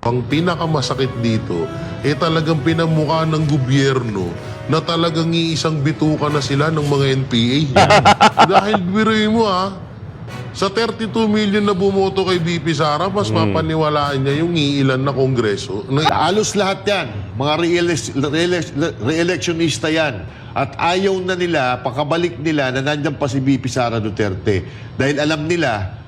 Ang pinakamasakit dito, talagang pinamukha ng gobyerno na talagang iisang bituka na sila ng mga NPA. Dahil biruin mo sa 32 million na bumoto kay BP Sara, mas mapaniwalaan niya yung iilan na kongreso. Halos lahat yan, mga re-electionista yan. At ayaw na nila, pakabalik nila na nandyan pa si BP Sara Duterte. Dahil alam nila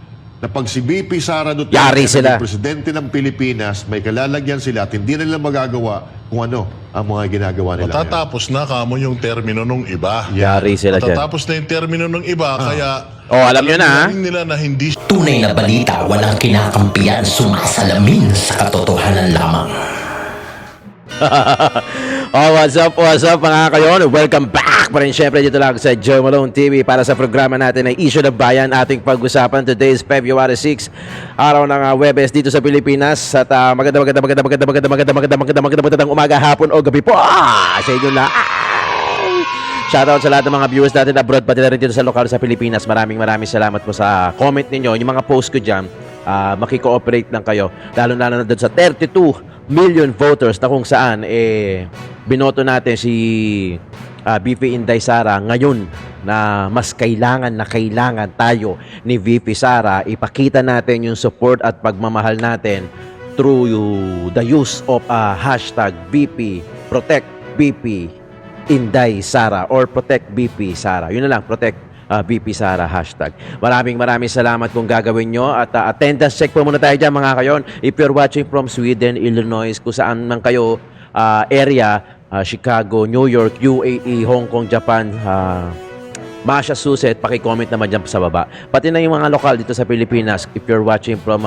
na pag si BP Sara Duterte Yari sila. ang presidente ng Pilipinas, may kalalagyan sila at hindi na nila magagawa kung ano ang mga ginagawa nila. Matatapos na kamo yung termino nung iba. Yari sila dyan. Matatapos na yung termino nung iba, kaya Oh, alam nyo na, nila na hindi Tunay na balita, walang kinakampiyan, sumasalamin sa katotohanan lamang. Oh, what's up mga kayon? Welcome back pa rin syempre dito lang sa Joe Malone TV para sa programa natin na Issue ng Bayan. Ating pag-usapan today is February 6, araw ng Webes dito sa Pilipinas. At magandang umaga, hapon o gabi po sa inyo lahat. Shoutout sa lahat ng mga viewers natin abroad, pati na rin dito sa lokal sa Pilipinas. Maraming salamat po sa comment ninyo. Yung mga post ko dyan, makikooperate lang kayo. Lalo na doon sa 32 million voters na kung saan binoto natin si VP Inday Sara ngayon na mas kailangan tayo ni VP Sara. Ipakita natin yung support at pagmamahal natin through the use of hashtag VP Protect VP Inday Sara or Protect VP Sara. Yun na lang, Protect VP Sara hashtag. Maraming salamat kung gagawin nyo. At attendance check po muna tayo dyan mga kayon. If you're watching from Sweden, Illinois, kung saan man kayo area, Chicago, New York, UAE, Hong Kong, Japan, Massachusetts, paki-comment naman dyan sa baba. Pati na yung mga lokal dito sa Pilipinas. If you're watching from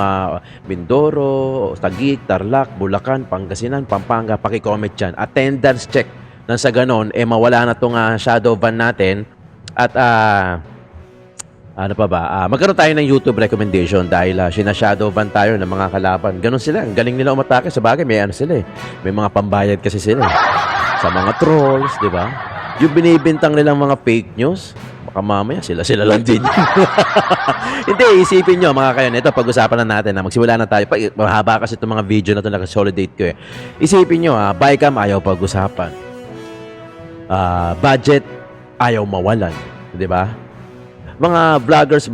Mindoro, Taguig, Tarlac, Bulacan, Pangasinan, Pampanga, paki-comment dyan. Attendance check. Nang sa ganon, mawala na itong shadow ban natin. At ano pa ba? Magkaroon tayo ng YouTube recommendation dahil sinashadow ban tayo ng mga kalaban. Ganon sila. Ang galing nila umatake. Sa bagay, may ano sila eh. May mga pambayad kasi sila. Sa mga trolls, di ba? Yung binibintang nilang mga fake news, baka mamaya sila lang din. Hindi, isipin nyo mga kayo. Ito, pag-usapan na natin. Magsimula na tayo. Mahaba kasi itong mga video na ito nakasolidate ko eh. Isipin nyo, Bycam ayaw pag-usapan. Budget ayaw mawalan, di ba? Mga vloggers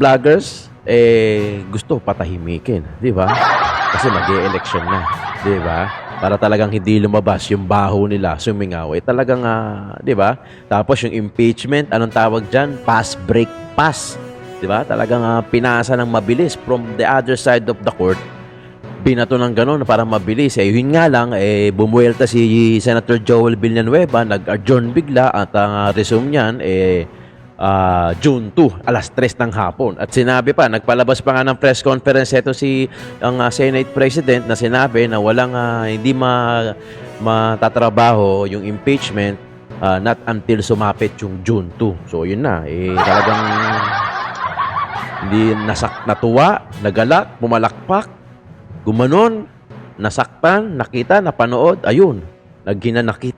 gusto patahimikin, di ba? Kasi mag-e-election na, di ba? Para talagang hindi lumabas yung baho nila, sumingaw. Talagang di ba? Tapos yung impeachment, anong tawag diyan? Pass break pass, di ba? Talagang pinasa ng mabilis from the other side of the court. Binato ng gano'n para mabilis. Yun nga lang, bumuelta si Senator Joel Villanueva, nag-adjourn bigla at ang resume niyan, June 2, alas 3 ng hapon. At sinabi pa, nagpalabas pa nga ng press conference ito ang Senate President na sinabi na walang, hindi matatrabaho yung impeachment not until sumapit yung June 2. So, yun na. Talagang hindi natuwa, nagalak, pumalakpak, gumanon, nasaktan, nakita, napanood, ayun, naghinanakit.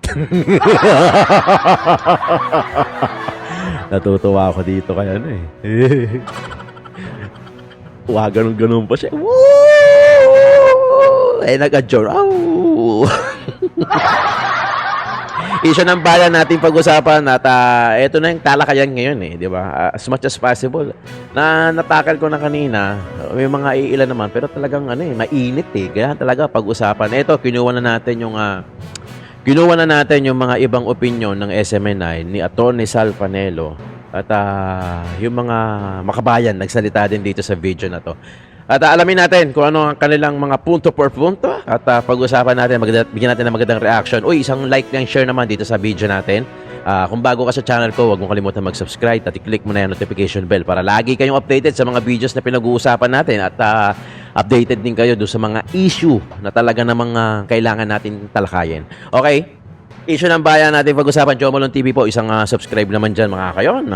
Natutuwa ako dito kaya ganun pa siya. Woo! Nag-adjourn. Issue ng bayan natin pag-usapan at ito na yung talakayan ngayon di ba? As much as possible. Natakal ko na kanina, may mga iilan naman pero talagang mainit Kaya talaga pag-usapan. Ito, kinuha na natin yung mga ibang opinion ng SMNI ni Atty. Sal Fanelo at yung mga makabayan nagsalita din dito sa video na to. At alamin natin kung ano ang kanilang mga punto per punto at pag-usapan natin, bigyan natin ng magandang reaction. Uy, isang like and share naman dito sa video natin. Kung bago ka sa channel ko, huwag mong kalimutan mag-subscribe at i-click mo na yung notification bell para lagi kayong updated sa mga videos na pinag-uusapan natin at updated din kayo doon sa mga issue na talaga namang kailangan natin talakayin. Okay? Issue ng bayan natin pag-usapan. Joe Malone TV po. Isang subscribe naman dyan mga kayon.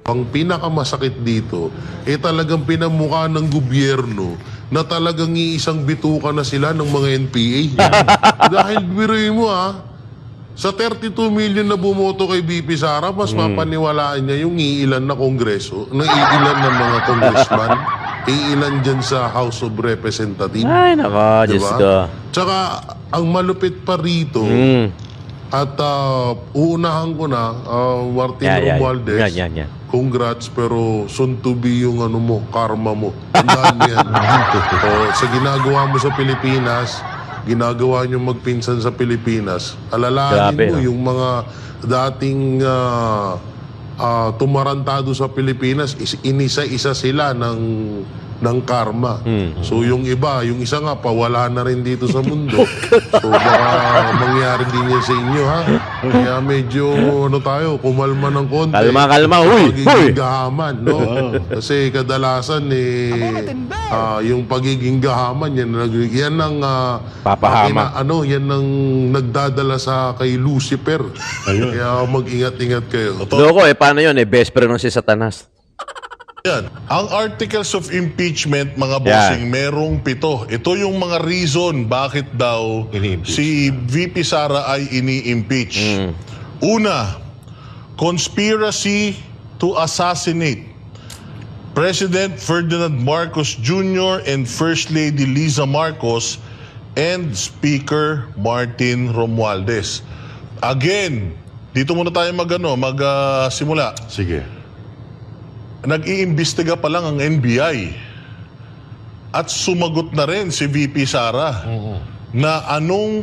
Ang pinakamasakit dito, talagang pinamukha ng gobyerno na talagang iisang bituka na sila ng mga NPA. Dahil biruin mo sa 32 million na bumoto kay BP Sara, mas mapaniwalaan niya yung iilan na kongreso, iilan na mga congressman. iilan dyan sa House of Representatives. Ay, nako, Diyos Diba? ko. Tsaka, ang malupit pa rito, at uunahan ko na, Martin Romualdez, Yan. congrats, pero soon to be yung ano mo, karma mo. Tandaan mo yan. Sa ginagawa mo sa Pilipinas, ginagawa nyo magpinsan sa Pilipinas, alalahanin Grabe, mo no? yung mga dating tumarantado sa Pilipinas, inisa-isa sila ng karma. So yung iba, yung isa nga pawala na rin dito sa mundo. So baka mangyari din yan sa inyo, ha? Kaya medyo tayo, kumalma ng konti. Kalma, uy! Pagiging gahaman, no? Kasi kadalasan yung pagiging gahaman yan ang Papahamak. yan ang nagdadala sa kay Lucifer. Kaya mag-ingat-ingat kayo. Loko paano yun best friend ng si Satanas. Yan. Ang articles of impeachment, mga bossing, merong 7. Ito yung mga reason bakit daw Ini-impeach. si VP Sara ay ini-impeach. Una, conspiracy to assassinate President Ferdinand Marcos Jr. and First Lady Liza Marcos and Speaker Martin Romualdez. Again, dito muna tayo magsimula. Sige. Nag-iimbestiga pa lang ang NBI at sumagot na rin si VP Sara na anong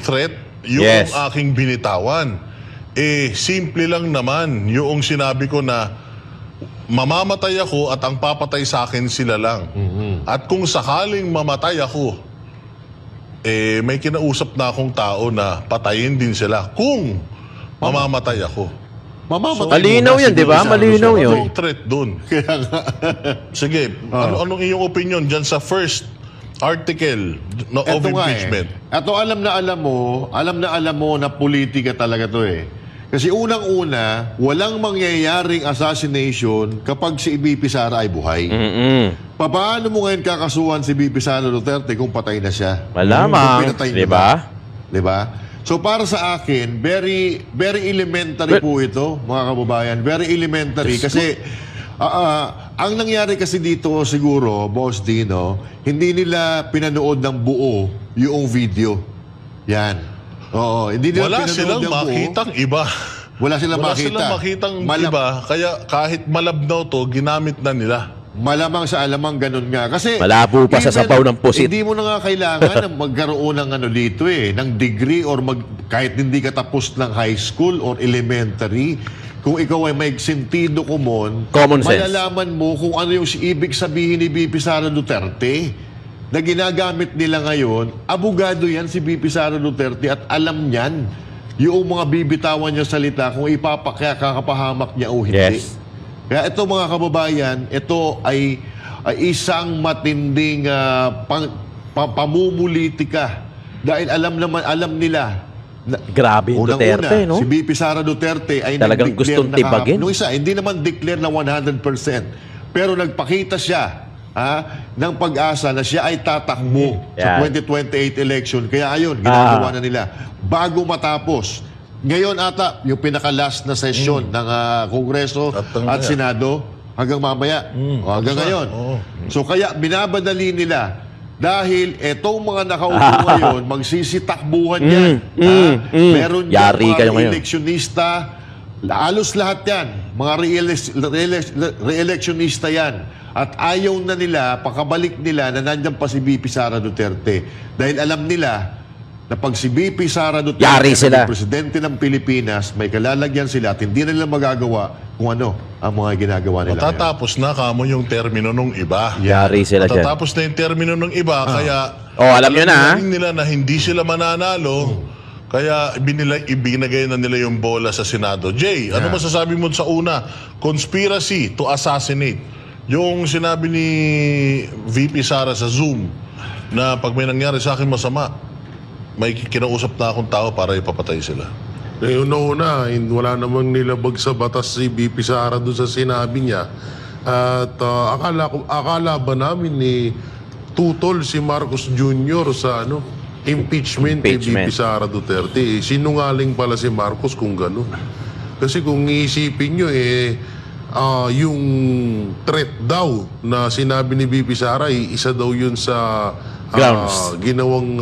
threat yung Yes. aking binitawan. Simple lang naman yung sinabi ko na mamamatay ako at ang papatay sa akin sila lang. At kung sakaling mamatay ako, may kinausap na akong tao na patayin din sila kung mamamatay ako. Mamamatay Malinaw muna yan, si di ba? VP Sara Malinaw doon. yun. Anong threat dun? Sige, anong iyong opinion dyan sa first article of Eto nga impeachment? Eto alam na alam mo na politika talaga to Kasi unang-una, walang mangyayaring assassination kapag si VP Sara ay buhay. Paano mo ngayon kakasuhan si VP Sara Duterte kung patay na siya? Malamang, Kung pinatay di niya ba? Di ba? So para sa akin, very elementary po ito, mga kababayan. Very elementary kasi ang nangyari kasi dito siguro, Boss Dino, hindi nila pinanood ng buo yung video. Yan. Oo, hindi nila Wala pinanood silang ng buo. makitang iba. Wala silang Wala makita. silang makitang iba, kaya kahit malabnaw to, ginamit na nila. Malamang sa alamang ganun nga. Kasi Malabo pa sa even, sabaw ng pusit. Hindi mo na nga kailangan na magkaroon ng dito ng degree or kahit hindi ka tapos ng high school or elementary. Kung ikaw ay may sentido common Sense. malalaman mo kung ano yung ibig sabihin ni VP Sara Duterte na ginagamit nila ngayon. Abogado yan si VP Sara Duterte at alam niyan yung mga bibitawan niya salita kung kakapahamak niya o hindi. Yes. Kaya ito mga kababayan, ito ay isang matinding pamumulitika. Dahil alam nila na, Grabe yung Duterte, no? si VP Sara Duterte ay Talagang nag-declare gustong tibagin. Nung isa, hindi naman declare na 100%. Pero nagpakita siya ng pag-asa na siya ay tatakbo sa Yan. 2028 election. Kaya ayun, ginagawa na nila. Bago matapos, ngayon ata, yung pinaka-last na session ng Kongreso at Senado, hanggang mamaya, hanggang ngayon. So kaya binabadali nila dahil etong mga nakaupo ngayon, magsisitakbuhan yan. Meron Yari mga kayo ngayon. re-electionista, halos lahat yan, mga re-electionista yan. At ayaw na nila, pakabalik nila na nandiyan pa si VP Sara Duterte. Dahil alam nila na pag si VP Sara Duterte Yari sila. ang presidente ng Pilipinas, may kalalagyan sila at hindi na nila magagawa kung ano ang mga ginagawa nila. ngayon. Matatapos na kamo yung termino nung iba. Yari sila dyan. Matatapos na yung termino ng iba, kaya Alam nyo na, rin nila na hindi sila mananalo. Kaya ibinigay na nila yung bola sa Senado. Jay, ano masasabi mo sa una? Conspiracy to assassinate. Yung sinabi ni VP Sara sa Zoom na pag may nangyari sa akin masama, may kinausap na akong tao para ipapatay sila. Una-una, wala namang nilabag sa batas si VP Sara doon sa sinabi niya. At akala ba namin ni tutol si Marcos Jr. sa impeachment ni VP Sara Duterte. Sinungaling pala si Marcos kung gano'n. Kasi kung iisipin nyo, yung threat daw na sinabi ni BP Sara, isa daw yun sa Grounds. ginawang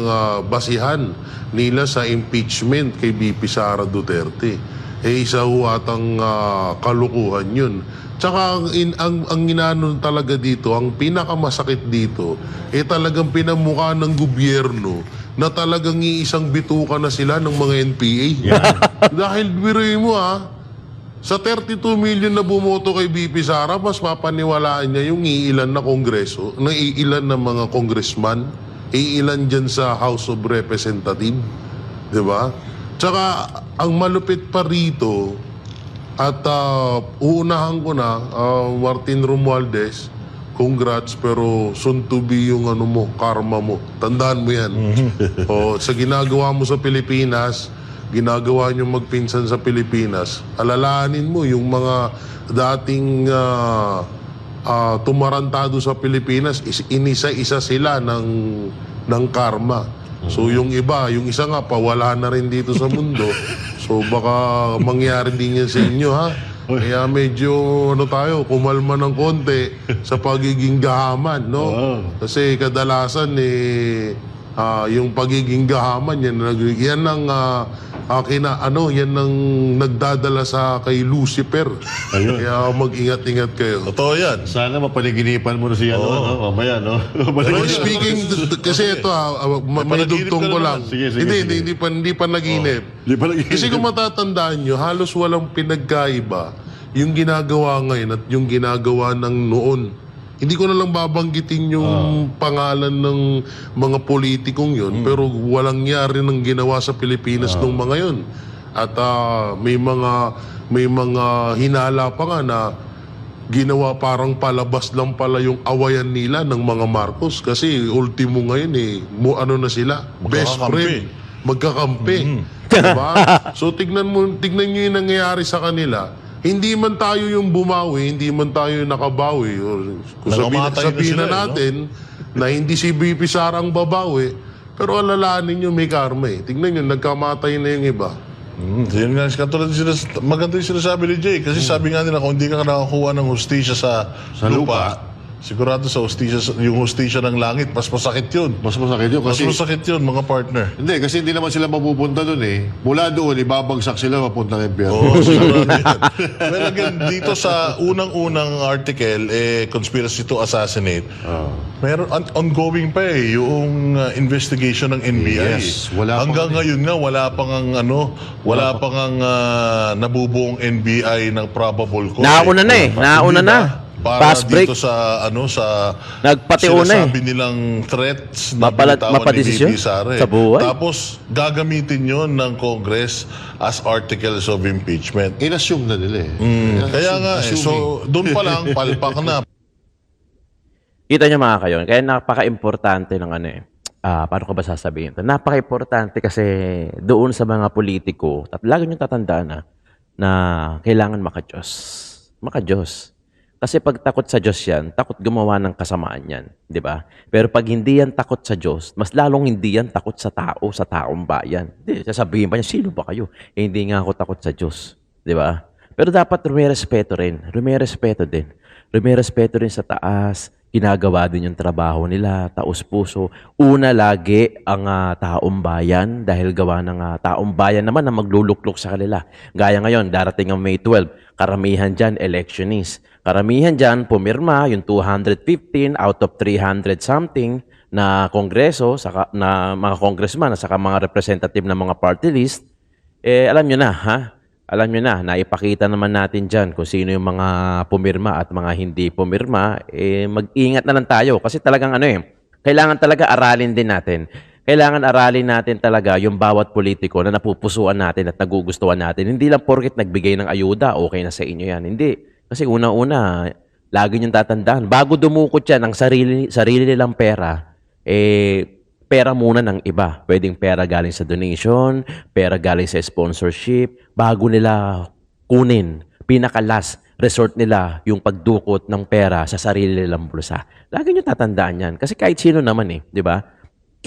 basihan nila sa impeachment kay BP Sara Duterte. Isa ho atang kalukuhan yun. Tsaka ang ginano talaga dito, ang pinakamasakit dito, talagang pinamukha ng gobyerno na talagang iisang bituka na sila ng mga NPA. Dahil biruin mo sa 32 million na bumoto kay BP Sara, mas papaniwalaan niya yung iilan na kongreso, na iilan na mga congressman, iilan dyan sa House of Representatives. Diba? Tsaka, ang malupit pa rito, at uunahan ko na, Martin Romualdez, congrats, pero soon to be yung karma mo. Tandaan mo yan. Sa ginagawa mo sa Pilipinas, ginagawa nyo magpinsan sa Pilipinas, alalahanin mo yung mga dating tumarantado sa Pilipinas, inisa-isa sila ng karma. So yung iba, yung isa nga pawala na rin dito sa mundo. So baka mangyari din yan sa inyo, ha? Kaya medyo tayo, kumalma ng konti sa pagiging gahaman, no? Kasi kadalasan yung pagiging gahaman yan ang yan ang nagdadala sa kay Lucifer. Kaya mag-ingat-ingat kayo. Totoo yan. Sana mapaniginipan mo na siya, mamaya, no? Pero speaking, kasi ito may dugtong ko lang. Sige, Hindi pa naginip. Di ba nag- Kasi kung matatandaan nyo, halos walang pinagkaiba yung ginagawa ngayon at yung ginagawa ng noon. Hindi ko na lang babanggitin yung pangalan ng mga politikong yun, pero walang yari ng ginawa sa Pilipinas nung mga yun. At may mga hinala pa nga na ginawa parang palabas lang pala yung awayan nila ng mga Marcos. Kasi ultimo ngayon na sila, best friend, magkakampi. Diba? So tignan nyo yung nangyayari sa kanila. Hindi man tayo yung bumawi, hindi man tayo nakabawi. Kung Nakamatay na sabihin sila, na natin na hindi si BP Sara ang babawi, pero alalahanin nyo may karma Tignan nyo, nagkamatay na yung iba. Yun nga, katulad maganda yung sinasabi ni Jay. Kasi sabi nga nila, kung hindi ka nakakuha ng hustisya sa lupa, sigurado sa yung hustisya ng langit, mas masakit yun. Mas masakit yun Mas kasi... masakit yun, mga partner. Hindi, kasi hindi naman sila mapupunta doon Mula doon, ibabagsak sila papunta ng impyerno. Oo, sigurado yan. Well, again, dito sa unang-unang article, conspiracy to assassinate, meron ongoing pa yung investigation ng NBI. Yes, wala Hanggang pa ngayon nga, wala pang ang nabubuong NBI ng probable cause. Nauna na nauna na. Para Fast break. dito sa Nagpatiuna sinasabi nilang threats na binitawan ni mapadesisyon BP Sara. sa buhay. Tapos gagamitin yon ng Congress as articles of impeachment. In-assume na nila Kaya nga, so doon pa lang, palpak na. Kita niyo mga kayon, kaya napaka-importante ng paano ko ba sasabihin ito? Napaka-importante kasi doon sa mga politiko, lagi nyo tatandaan na kailangan maka-Diyos. Maka-Diyos. Kasi pag takot sa Diyos yan, takot gumawa ng kasamaan yan. Di ba? Pero pag hindi yan takot sa Diyos, mas lalong hindi yan takot sa tao, sa taong bayan. Di, sasabihin pa niya, sino ba kayo? Hindi nga ako takot sa Diyos. Di ba? Pero dapat rumirespeto rin. Rumirespeto din. Rumirespeto rin sa taas. Ginagawa din yung trabaho nila, taos-puso. Una lagi ang taong bayan dahil gawa ng taong bayan naman na magluluklok sa kanila. Gaya ngayon, darating ang May 12, karamihan dyan electionist. Karamihan dyan pumirma yung 215 out of 300 something na kongreso, na mga congressman, at saka mga representative ng mga party list. Alam nyo na, Alam nyo na, naipakita naman natin dyan kung sino yung mga pumirma at mga hindi pumirma. Mag-ingat na lang tayo kasi talagang kailangan talaga aralin din natin. Kailangan aralin natin talaga yung bawat politiko na napupusuan natin at nagugustuhan natin. Hindi lang porket nagbigay ng ayuda, okay na sa inyo yan. Hindi. Kasi una-una, lagi niyong tatandaan, bago dumukot yan ng sarili nilang pera, pera muna ng iba. Pwedeng pera galing sa donation, pera galing sa sponsorship, bago nila kunin, pinaka-last resort nila yung pagdukot ng pera sa sarili nilang bulsa. Lagi nyo tatandaan yan. Kasi kahit sino naman di ba?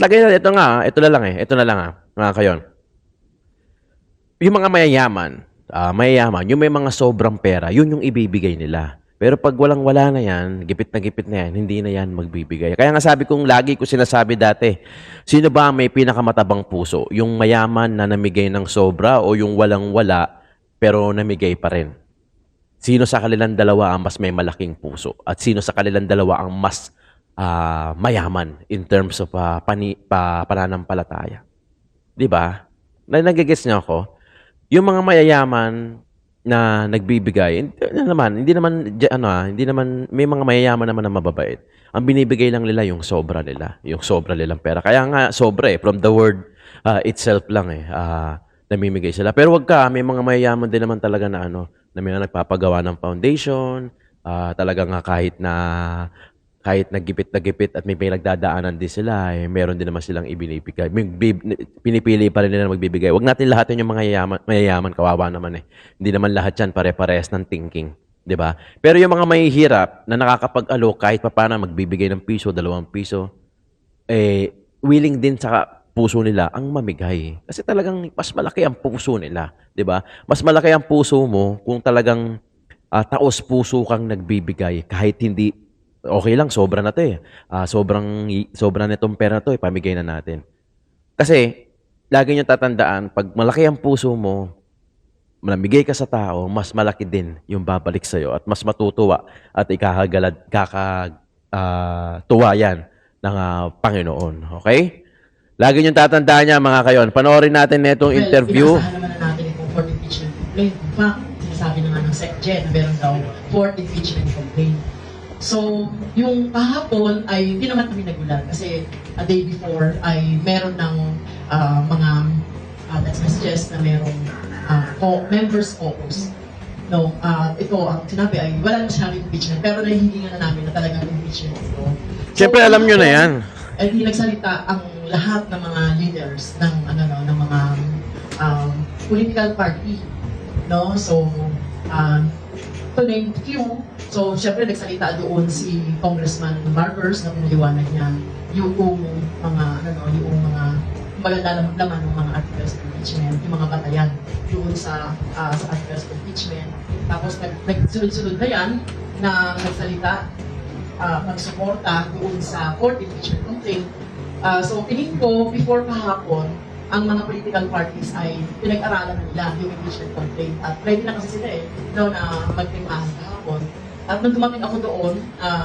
Lagay na, ito na lang mga kayon. Yung mga mayayaman, mayayaman, yung may mga sobrang pera, yun yung ibibigay nila. Pero pag walang-wala na yan, gipit na yan, hindi na yan magbibigay. Kaya nga sabi kong lagi ko sinasabi dati, sino ba ang may pinakamatabang puso? Yung mayaman na namigay ng sobra o yung walang-wala pero namigay pa rin? Sino sa kanilang dalawa ang mas may malaking puso? At sino sa kanilang dalawa ang mas mayaman in terms of pananampalataya? Di ba? Nagigets niyo ako? Yung mga mayayaman na nagbibigay, hindi naman may mga mayayaman naman na mababait. Ang binibigay lang nila yung sobra nilang pera. Kaya nga sobra from the word itself lang namimigay sila. Pero may mga mayayaman din naman talaga na na may nagpapagawa ng foundation, talaga nga kahit nagipit at may pinagdadaanan din sila, meron din naman silang ibinibigay. Pinipili pa rin nila na magbibigay. Huwag natin lahatin yung mga mayayaman, kawawa naman Hindi naman lahat yan pare-parehas ng thinking. 'Di ba? Pero yung mga mahihirap na nakakapag-alok kahit papaano magbibigay ng piso, 2 piso, willing din sa puso nila ang mamigay. Kasi talagang mas malaki ang puso nila. 'Di ba? Mas malaki ang puso mo kung talagang taos puso kang nagbibigay kahit hindi okay lang, sobra na 'to sobra na itong pera na 'to, pamigay na natin. Kasi lagi niyo tatandaan, pag malaki ang puso mo, namigay ka sa tao, mas malaki din yung babalik sa iyo at mas matutuwa at tuwa yan ng Panginoon. Okay? Lagi niyo tatandaan niya mga kayon. Panoorin natin itong interview. Pinasahan naman na natin itong fourth impeachment complaint. In fact, sinasabi na nga ng SecGen na meron daw fourth impeachment complaint. So, yung kahapon ay hindi naman kami nagulat kasi a day before ay meron ng mga text messages na merong members caucus. No, ito ang sinabi ay wala naman sinabing impeachment pero nahihilingan na namin na talagang impeachment ito. Siyempre alam nyo na yan. Ay hindi nagsalita ang lahat ng mga leaders ng ng mga political party. No, so to name few. So, syempre, nagsalita doon si Congressman Barbers na pinaliwanag niya yung mga maganda laman ng mga articles of impeachment, yung mga batayan doon sa articles of impeachment. Tapos, nagsunod-sunod na yan na nagsalita, nagsuporta doon sa fourth impeachment complaint. So, tingin ko, before kahapon, ang mga political parties ay pinag-aralan na nila yung impeachment complaint. At ready na kasi sila na magpirmahan kahapon. At nung dumating ako doon,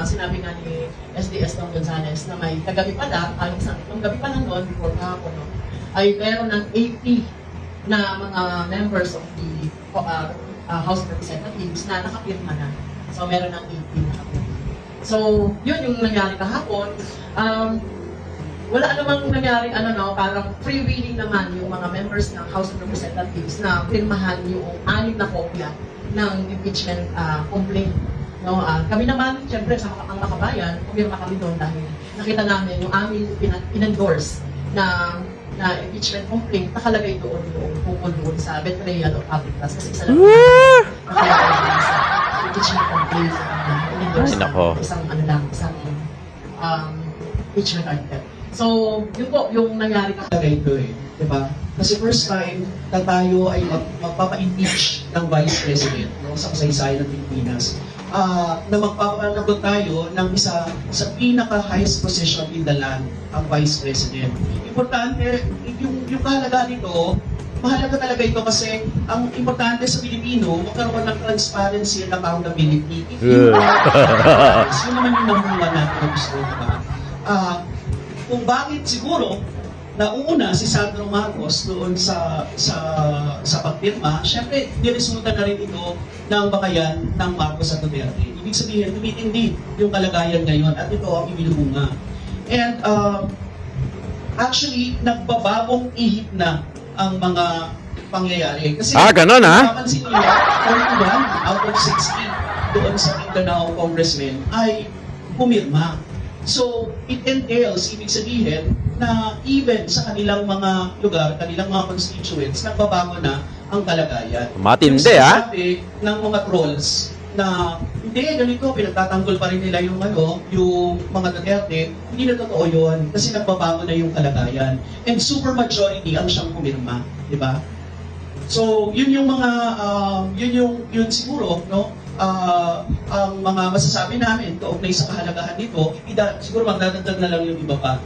sinabi nga ni SDS Don Gonzales na may kagabi pala, nung gabi pa lang noon, before kahapon, ay meron ng 80 na mga members of the House of Representatives na nakapirma na. So meron ng 80 na nakapirma. So, yun yung nangyari kahapon. Wala namang nangyari, parang freewheeling naman yung mga members ng House of Representatives na pirmahan yung 6 na kopya ng impeachment complaint. No, kami naman, siyempre, ang makabayan, pumirma kami doon dahil nakita namin yung aming in-endorse na impeachment complaint nakalagay doon tungkol doon sa betrayal of public trust. Kasi isa lang nakalagay sa impeachment complaint in-endorse isang impeachment article. So, yun po, yung nangyari kasi ito diba? Kasi first time na tayo ay magpapa-impeach ng Vice President sa kasaysayan ng Pilipinas. Na magpapanagot tayo ng isa sa pinaka-highest position in the land, ang Vice President. Importante, yung kahalaga nito, mahalaga talaga ito kasi ang importante sa Pilipino, magkaroon ng transparency and accountability. If you yun naman yung namunga natin na gusto, diba? Kung bakit siguro nauna si Sandro Marcos doon sa pagpirma, syempre niresulta na rin ito ng bakayan ng Marcos at Duterte. Ibig sabihin, tumitindi yung kalagayan ngayon at ito ang ibinubunga. And actually, nagbabagong ihip na ang mga pangyayari. Kasi ganun napansin nila, 41 out of 60 doon sa Mindanao congressmen ay pumirma. So, it entails, ibig sabihin, na even sa kanilang mga lugar, kanilang mga constituents, nagbabago na ang kalagayan. Matindi, yung sinasabi ng mga trolls na, hindi, ganito, pinagtatanggol pa rin nila yung mga Duterte, hindi na totoo yun, kasi nagbabago na yung kalagayan. And super majority ang siyang pumirma, di ba? So, yun yung mga, yun siguro, no? Ang mga masasabi namin kaugnay sa kahalagahan nito, siguro magdadagdag na lang yung iba pa.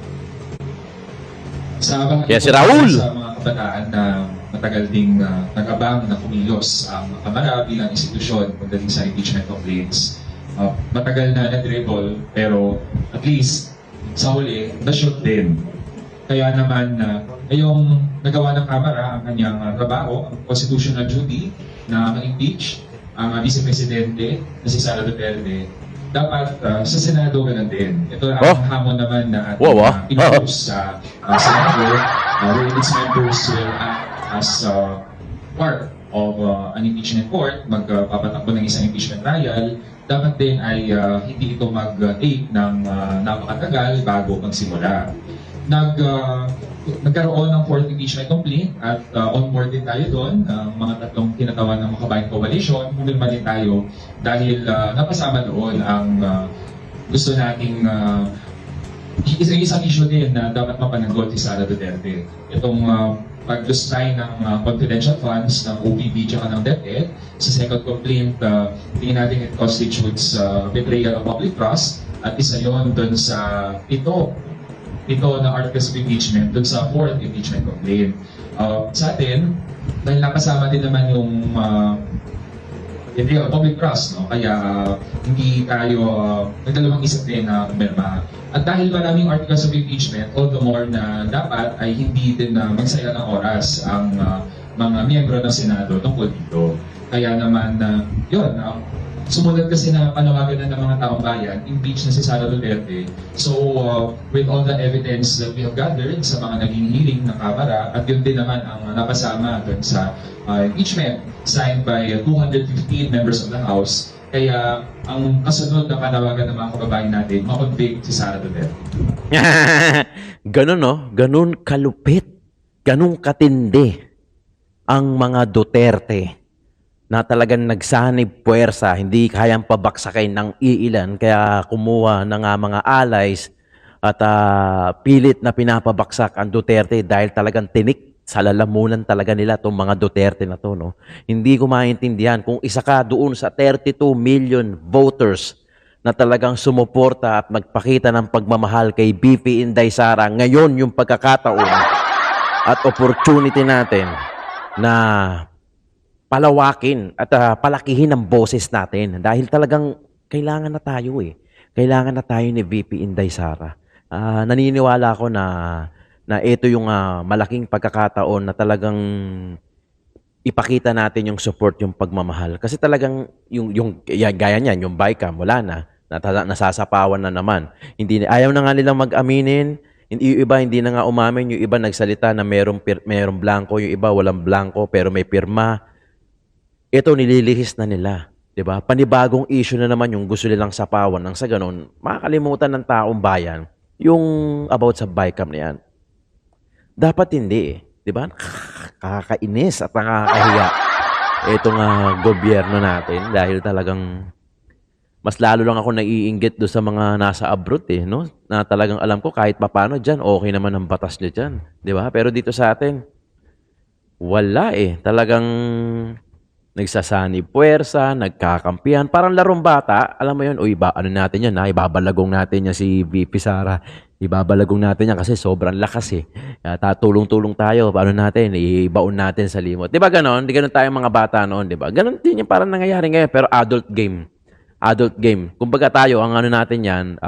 Sa mga Yes, si Raul! Sa mga kabataan na matagal ding nag-abang na kumilos ang Kamara bilang institusyon pagdating sa impeachment complaints. Matagal na na-dribble, pero at least sa huli, na-shoot din. Kaya naman, ngayong nagawa ng Kamara ang kanyang trabaho, ang constitutional duty na mag-impeach ang Vice Presidente na si Sara Duterte, dapat sa Senado ganun din. Ito ang hamon naman na ating pinupos sa Senado, where its members will act as part of an impeachment court, magpapatakbo ng isang impeachment trial. Dapat din ay hindi ito mag-take ng napakatagal bago magsimula. Nagkaroon ng fourth impeachment complaint at on board din tayo doon, mga tatlong kinatawan ng Makabayan Coalition, pumirma din tayo dahil napasama doon ang gusto nating isang issue din na dapat mapanagot si Sara Duterte. Itong pag-lustay ng confidential funds ng OPB at ng DepEd. Sa second complaint, tingin natin it constitutes betrayal of public trust at isa yon doon sa ito na articles of impeachment doon sa fourth impeachment complaint. Sa atin, dahil nakasama din naman yung public trust, no? Kaya hindi tayo nagdalawang isip din na pumirma. At dahil maraming articles of impeachment, all the more na dapat ay hindi din magsaya ng oras ang mga miyembro ng Senado tungkol dito. Kaya naman, yun, sumunod kasi na panawagan na ng mga taong bayan, impeach na si Sara Duterte. So, with all the evidence that we have gathered sa mga naging hearing ng Kamara, at yun din naman ang napasama dun sa impeachment signed by 215 members of the House. Kaya ang kasunod na panawagan ng mga kababayan natin, makonvict si Sara Duterte. Ganun, no? Ganun kalupit. Ganun katindi ang mga Duterte na talagang nagsanib puwersa, hindi kayang pabaksakin ng iilan, kaya kumuha ng mga allies at pilit na pinapabaksak ang Duterte dahil talagang tinik sa lalamunan talaga nila itong mga Duterte na to. No? Hindi ko maintindihan kung isa ka doon sa 32 million voters na talagang sumuporta at nagpakita ng pagmamahal kay BP Inday Sara. Ngayon yung pagkakataon at opportunity natin na palawakin at palakihin ang boses natin dahil talagang kailangan na tayo Kailangan na tayo ni VP Inday Sara. Naniniwala ako na ito yung malaking pagkakataon na talagang ipakita natin yung support, yung pagmamahal. Kasi talagang gaya niyan, yung BICAM, wala na. Nasasapawan na naman. Ayaw na nga nilang mag-aminin. Yung iba hindi na nga umamin, yung iba nagsalita na merong blanco, yung iba walang blanco pero may pirma. Ito nililihis na nila, 'di ba? Panibagong issue na naman yung gusto nilang sapawan nang sa ganun, makakalimutan ng taong bayan yung about sa BICAM na yan. Dapat hindi 'di ba? Kakainis at nakakahiya itong gobyerno natin dahil talagang mas lalo lang ako naiinggit do sa mga nasa abroad no? Na talagang alam ko kahit papaano diyan okay naman ang batas niya diyan, 'di ba? Pero dito sa atin wala talagang nagsasanib puwersa, nagkakampihan, parang larong bata. Alam mo yun, ano natin yan, ibabalagong natin yan si VP Sara. Ibabalagong natin yan kasi sobrang lakas Tulong-tulong tayo, paano natin, ibaon natin sa limot. Di ba ganon? Di ganon tayo mga bata noon, di ba? Ganon din yung parang nangyayari ngayon, pero adult game. Adult game. Kumbaga tayo, ang ano natin yan,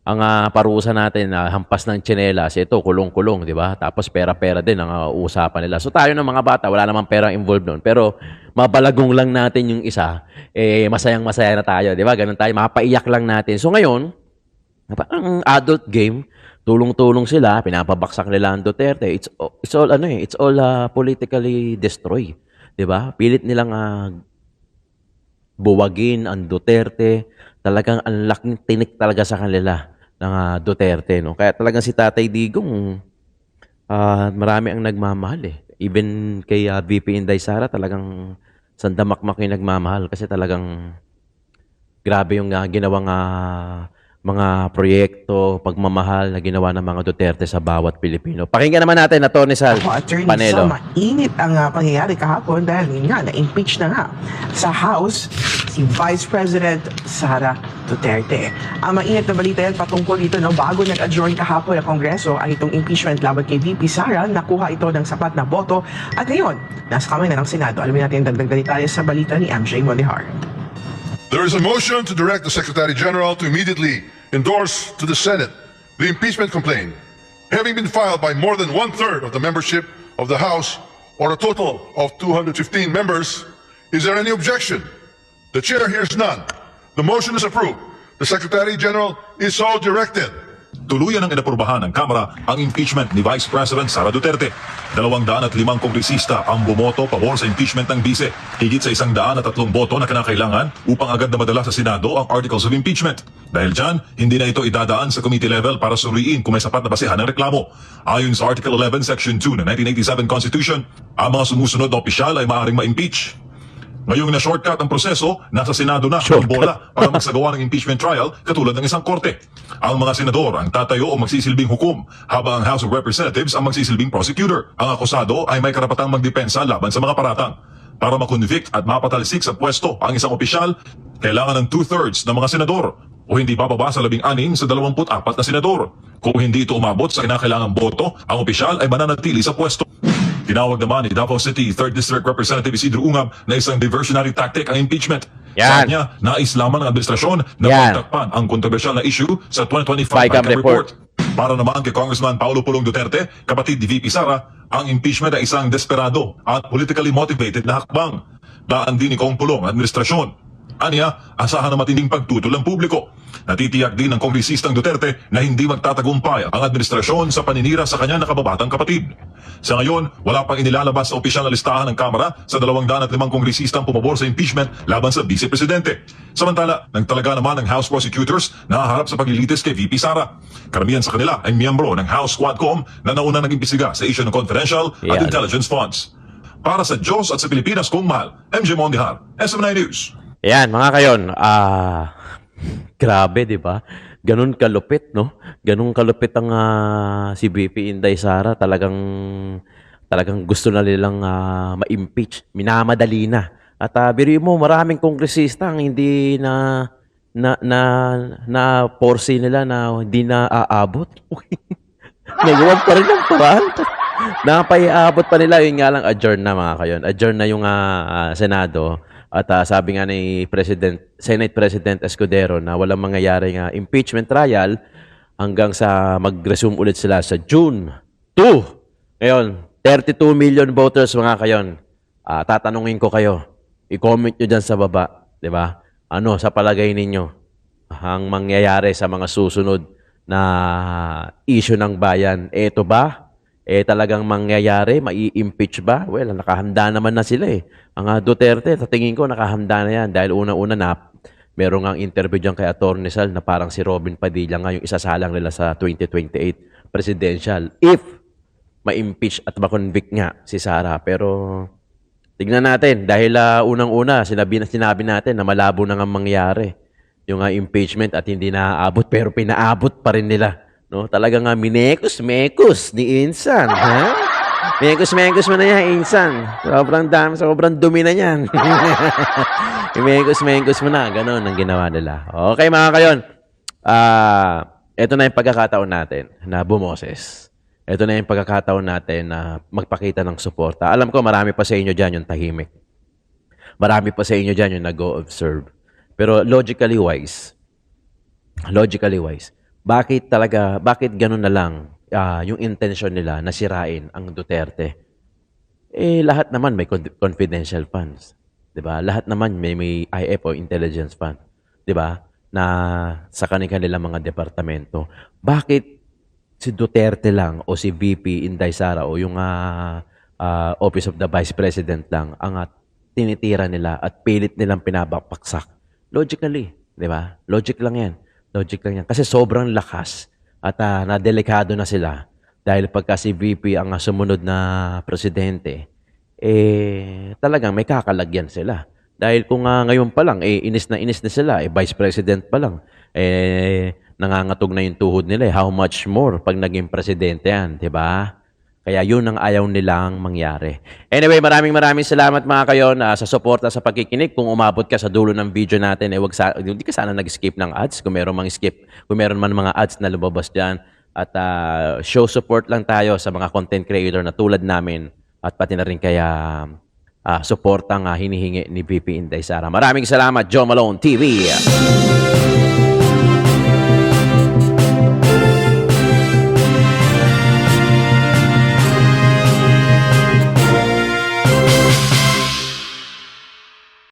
ang parusa natin, hampas ng tsinelas, ito, kulong-kulong, di ba? Tapos pera-pera din ang usapan nila. So tayo ng mga bata, wala namang perang involved doon. Pero mabalagong lang natin yung isa, masayang-masaya na tayo, di ba? Ganun tayo, mapaiyak lang natin. So ngayon, ang adult game, tulong-tulong sila, pinapabaksak nila ang Duterte. It's all politically destroy, di ba? Pilit nilang buwagin ang Duterte. Talagang ang laking tinik talaga sa kanila ng Duterte. No? Kaya talagang si Tatay Digong, marami ang nagmamahal Even kay VP Inday Sara, talagang sandamakmak yung nagmamahal. Kasi talagang grabe yung ginawang mga proyekto, pagmamahal na ginawa ng mga Duterte sa bawat Pilipino. Pakinggan naman natin, Atty. Sal Attorney, Panelo. so mainit ang pangyayari kahapon dahil yun nga, na-impeach na nga sa House si Vice President Sara Duterte. Ang mainit na balita yan patungkol dito, no, bago nag-adjourn kahapon ang Kongreso ay itong impeachment laban kay VP Sara, nakuha ito ng sapat na boto at ngayon, nasa kamay na ng Senado. Alamin natin ang dagdag detalye sa balita ni MJ Mondihar. There is a motion to direct the Secretary General to immediately endorse to the Senate the impeachment complaint, having been filed by more than one-third of the membership of the House, or a total of 215 members. Is there any objection? The Chair hears none. The motion is approved. The Secretary General is so directed. Tuluyan ang inaprubahan ng Kamara ang impeachment ni Vice President Sara Duterte. 205 kongresista ang bumoto pabor sa impeachment ng bise. Higit sa 103 boto na kinakailangan upang agad na madala sa Senado ang Articles of Impeachment. Dahil dyan, hindi na ito idadaan sa committee level para suriin kung may sapat na basehan ng reklamo. Ayon sa Article 11, Section 2 ng 1987 Constitution, ang mga sumusunod na opisyal ay maaaring ma-impeach. Ngayong na-shortcut ang proseso, nasa Senado na ang bola para magsagawa ng impeachment trial katulad ng isang korte. Ang mga senador ang tatayo o magsisilbing hukom, habang ang House of Representatives ang magsisilbing prosecutor. Ang akusado ay may karapatang magdepensa laban sa mga paratang. Para makonvict at mapatalsik sa pwesto ang isang opisyal, kailangan ng 2/3 ng mga senador o hindi bababa sa 16 sa 24 na senador. Kung hindi ito umabot sa kinakailangang boto, ang opisyal ay mananatili sa pwesto. Tinawag naman ni Davao City 3rd District Representative Isidro Ungab na isang diversionary tactic ang impeachment. Yan. Sabi niya, nais lamang ng administrasyon na Yan. pagtakpan ang kontrobersyal na issue sa 2025 FICAM FICAM report. report. Para naman kay Congressman Paulo Pulong Duterte, kapatid ni VP Sara, ang impeachment ay isang desperado at politically motivated na hakbang. Daan din ni Kong Pulong administrasyon. Aniya, asahan na matinding pagtutol ng publiko. Natitiyak din ng kongresistang Duterte na hindi magtatagumpay ang administrasyon sa paninira sa kanya nakababatang kapatid. Sa ngayon, wala pang inilalabas sa opisyal na listahan ng Kamara sa 205 kongresistang pumabor sa impeachment laban sa Vice Presidente. Samantala, nagtalaga naman ng House prosecutors na haharap sa paglilitis kay VP Sara. Karamihan sa kanila ay miyembro ng House Quadcom na nauna nag-imbestiga sa issue ng confidential at Yan. intelligence funds. Para sa Diyos at sa Pilipinas kung mahal, MJ Mondihar, SM9 News. Ayan, mga kayon, grabe, di ba? Ganun kalupit, no? Ganun kalupit ang si VP Inday Sara. Talagang gusto na nilang ma-impeach. Minamadali na. At biro mo, maraming kongresista ang hindi na porsi nila na hindi na aabot. Nagawa pa rin ang paraan. Napaiabot pa nila. Yun nga lang, adjourn na mga kayon. Adjourn na yung Senado. At sabi nga ni Senate President Escudero na walang mangyayari nga impeachment trial hanggang sa mag-resume ulit sila sa June 2. Ngayon, 32 million voters mga kayon. Tatanungin ko kayo. I-comment nyo dyan sa baba. Di ba? Ano sa palagay ninyo ang mangyayari sa mga susunod na issue ng bayan? Eto ba? Talagang mangyayari? Mai-impeach ba? Well, nakahanda naman na sila eh. Ang Duterte, sa tingin ko, nakahanda na yan. Dahil unang-una na, meron nga interview dyan kay Atty. Sal na parang si Robin Padilla nga yung isasalang nila sa 2028 presidential. If ma-impeach at ma-convict nga si Sara. Pero tignan natin. Dahil unang-una, sinabi natin na malabo na nga mangyari yung impeachment at hindi naaabot. Pero pinaabot pa rin nila. No, talaga nga minekos-mekos ni Insan, ha? Mekos-mekos mo na yan, Insan. Sobrang dami, sobrang dumi na yan. Mekos-mekos mo na, ganun ang ginawa nila. Okay mga kayon, ito na yung pagkakataon natin na bumoses. Ito na yung pagkakataon natin na magpakita ng suporta. Alam ko marami pa sa inyo dyan yung tahimik. Marami pa sa inyo dyan yung nag-o-observe. Pero logically wise, bakit ganun na lang yung intention nila na sirain ang Duterte? Lahat naman may confidential funds. 'Di ba? Lahat naman may IF o intelligence fund. 'Di ba? Na sa kanilang mga departamento. Bakit si Duterte lang o si VP Inday Sara o yung Office of the Vice President lang ang tinitira nila at pilit nilang pinapaksak? Logically, 'di ba? Logic lang 'yan. Kasi sobrang lakas at nadelikado na sila dahil pagka si VP ang sumunod na presidente, talagang may kakalagyan sila. Dahil kung ngayon pa lang, inis na sila, Vice President pa lang, nangangatog na yung tuhod nila. How much more pag naging presidente yan, di ba? Kaya yun ang ayaw nilang mangyari. Anyway, maraming salamat mga kayon sa suporta sa pagkikinig. Kung umabot ka sa dulo ng video natin, hindi ka sana nag-skip ng ads. Kung meron man mga ads na lumabas dyan. At show support lang tayo sa mga content creator na tulad namin. At pati na rin kaya suportang hinihingi ni VP Inday Sara. Maraming salamat, Joe Malone TV.